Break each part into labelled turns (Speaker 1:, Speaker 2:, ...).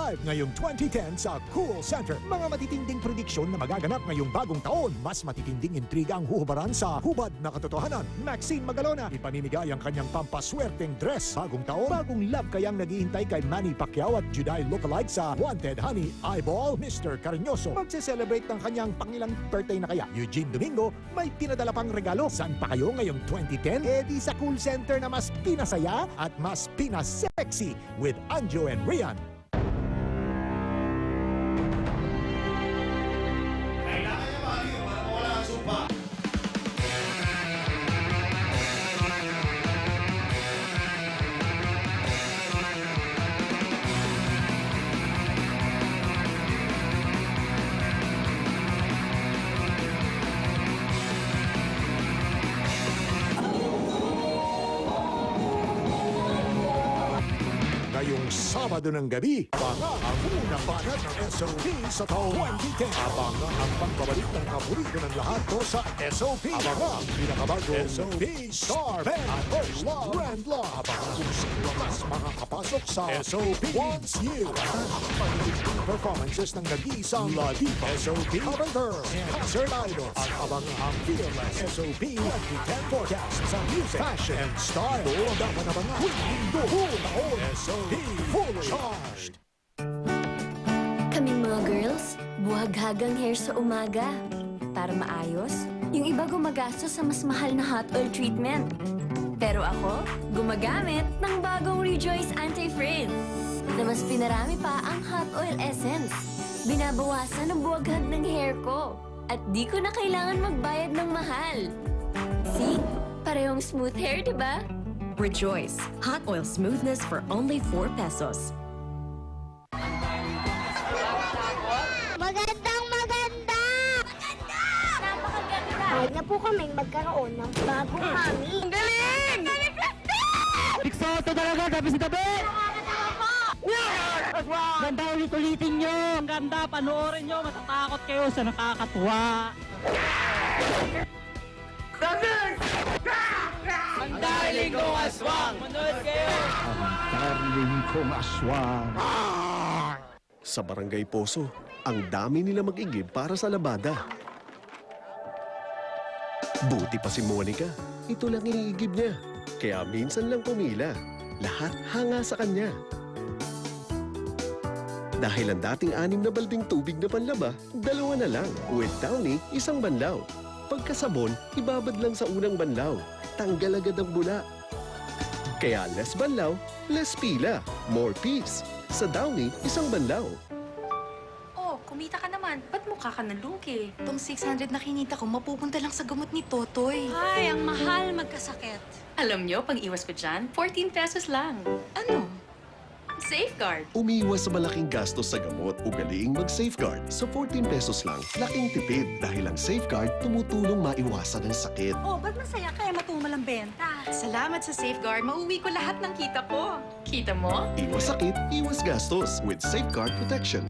Speaker 1: live ngayong 2010 sa Cool Center. Mga matitinding prediksyon na magaganap ngayong bagong taon. Mas matitinding intriga ang huhubaran sa hubad na katotohanan. Maxine Magalona, ipamimigay ang kanyang pampaswerteng dress. Bagong taon, bagong love kayang naghihintay kay Manny Pacquiao at Juday lookalike sa Wanted Honey Eyeball, Mr. Cariñoso. Magse-celebrate ng kanyang pangilang birthday na kaya. Eugene Domingo, may pinadala pang regalo. Saan pa kayo ngayong 2010? Di sa Cool Center na mas pinasaya at mas pinasexy with Anjo and Rian.
Speaker 2: Kailangan niya maliw para mawala ang sumpa.
Speaker 1: Ngayong Sabado ng gabi, abangan ang unang banat ng SOP sa taong 2010. Abangan ang pagbabalik ng paborito ng lahat to sa SOP. Abangan ang pinakabagong SOP Star Band at First Love Grand Love. Abangan kung sino mas makakapasok sa SOP Once You. Pagiging performances ng nag-iisang La Diva SOP Cover Girls and Concert Idols. At abangan ang Fearless SOP 2010 forecast sa music, fashion, and style. Doon dapat abangan huling buong taon SOP Fully Charged.
Speaker 3: Kaming mga girls, buhaghagang hair sa umaga. Para maayos, yung iba gumagastos sa mas mahal na hot oil treatment. Pero ako, gumagamit ng bagong Rejoice Anti-Frizz na mas pinarami pa ang hot oil essence. Binabawasan ang buwaghag ng hair ko at di ko na kailangan magbayad ng mahal. See? Parehong smooth hair, di ba?
Speaker 4: Rejoice, hot oil smoothness for only 4 pesos.
Speaker 5: Magandang maganda! Maganda! Napakaganda! Kahit na po kaming magkaroon ng bagong mami. Ang galing! Ang galing!
Speaker 6: Piksoto talaga, gabi sa gabi!
Speaker 5: Nakakatawa po!
Speaker 6: Ganda ulit-ulitin nyo! Ang ganda, panoorin nyo, matatakot kayo sa nakakatuwa. Ang darling kong aswang! Manood kayo!
Speaker 1: Darling kong aswang.
Speaker 7: Sa Barangay Poso, ang dami nila mag-igib para sa labada. Buti pa si Monica, ito lang iniigib niya. Kaya minsan lang pumila. Lahat hanga sa kanya. Dahil ang dating 6 na balding tubig na panlaba, 2 na lang. With Downy, 1 banlaw. Pagkasabon, ibabad lang sa unang banlaw. Tanggal agad ang bula. Kaya less banlaw, less pila. More peace. Sa Downy, 1 banlaw.
Speaker 8: Oh, kumita ka naman. Ba't mukha ka nalugi? Itong 600 na kinita ko, mapupunta lang sa gamot ni Totoy.
Speaker 4: Ay, ang mahal magkasakit.
Speaker 8: Alam nyo, pang iwas ko dyan, 14 pesos lang. Ano? Safeguard.
Speaker 7: Umiiwas sa malaking gastos sa gamot. Ugaliing mag-safeguard. Sa 14 pesos lang, laking tipid. Dahil ang safeguard tumutulong maiwasan ang sakit.
Speaker 4: Oh, ba't masaya kaya matumal ang benta?
Speaker 8: Salamat sa Safeguard, mauwi ko lahat ng kita ko. Kita mo?
Speaker 7: Iwas sakit, iwas gastos with Safeguard Protection.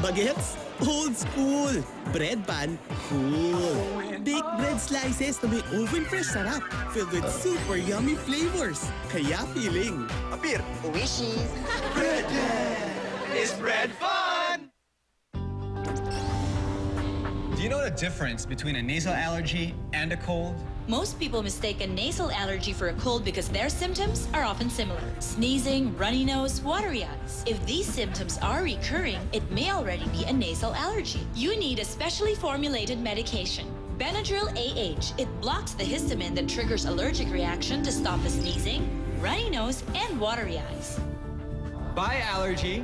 Speaker 9: Bagets? Old school. Bread pan? Cool. Baked bread slices na may oven fresh sarap. Filled with super yummy flavors. Kaya feeling.
Speaker 2: Apir, wishes. Bread is bread fun!
Speaker 10: Do you know the difference between a nasal allergy and a cold?
Speaker 4: Most people mistake a nasal allergy for a cold because their symptoms are often similar. Sneezing, runny nose, watery eyes. If these symptoms are recurring, it may already be a nasal allergy. You need a specially formulated medication. Benadryl AH. It blocks the histamine that triggers allergic reaction to stop the sneezing, runny nose, and watery eyes.
Speaker 10: Bye, allergy.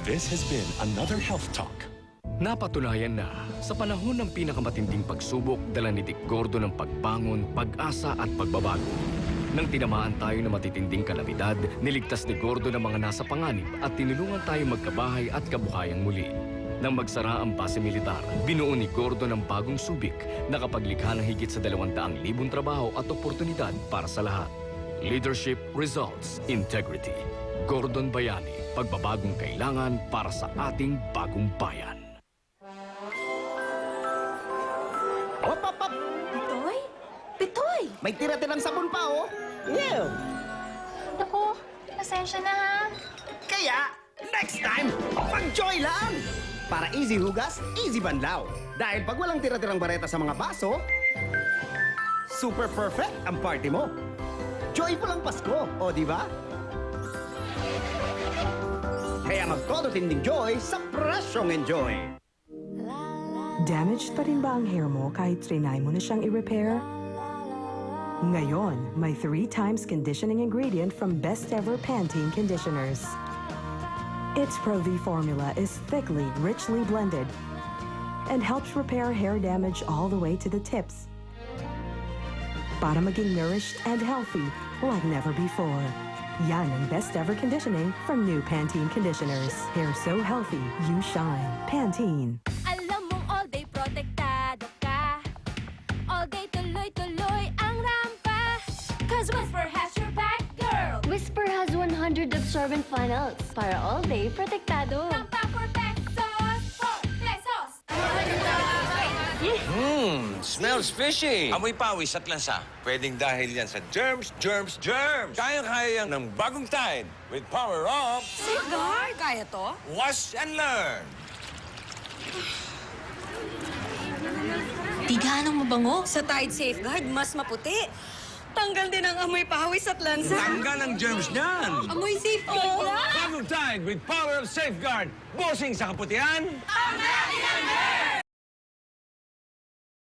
Speaker 11: This has been another Health Talk. Napatunayan na sa panahon ng pinakamatinding pagsubok, dala ni Dick Gordo ng pagbangon, pag-asa at pagbabago. Nang tinamaan tayo ng matitinding kalamidad, niligtas ni Gordon ang mga nasa panganib at tinulungan tayo magkabahay at kabuhayang muli. Nang magsara ang base militar, binuo ni Gordon ang bagong Subic na kapaglikha ng higit sa 200,000 trabaho at oportunidad para sa lahat. Leadership results integrity. Gordon Bayani, pagbabagong kailangan para sa ating bagong bayan.
Speaker 9: Hop, hop, hop!
Speaker 8: Pitoy? Pitoy!
Speaker 9: May tira-tirang sabon pa, oh! Yeah!
Speaker 8: Naku, pasensya na ha.
Speaker 9: Kaya, next time, mag-joy lang! Para easy hugas, easy banlaw. Dahil pag walang tira-tirang bareta sa mga baso, super perfect ang party mo. Joyful ang Pasko, o di ba? Kaya mag-todo tinding joy sa presyong enjoy.
Speaker 12: Damaged pa rin ba ang hair mo kahit trinay mo na siyang i-repair? Ngayon, may 3 times conditioning ingredient from Best Ever Pantene Conditioners. Its Pro V formula is thickly, richly blended and helps repair hair damage all the way to the tips. Para maging nourished and healthy like never before. Yan ang Best Ever Conditioning from new Pantene Conditioners. Hair so healthy, you shine. Pantene.
Speaker 5: Alam mong all day protektado ka. All day tuloy-tuloy ang rampa. Cause Whisper has your back, girl.
Speaker 3: Whisper has 100 absorbent funnels para all day protektado.
Speaker 5: Rampa for pesos. For pesos.
Speaker 2: Smells fishy. Amoy pawis at lansa. Pwedeng dahil yan sa germs. Kayang-kaya yan ng bagong Tide with power of...
Speaker 8: Safeguard! Kaya to?
Speaker 2: Wash and learn.
Speaker 8: Di ganong mabango. Sa Tide Safeguard, mas maputi. Tanggal din ang amoy pawis at lansa.
Speaker 2: Tanggal ang germs niyan.
Speaker 8: Amoy Safeguard na!
Speaker 2: Bagong Tide with power of safeguard. Bossing sa kaputihan.
Speaker 5: Tanggal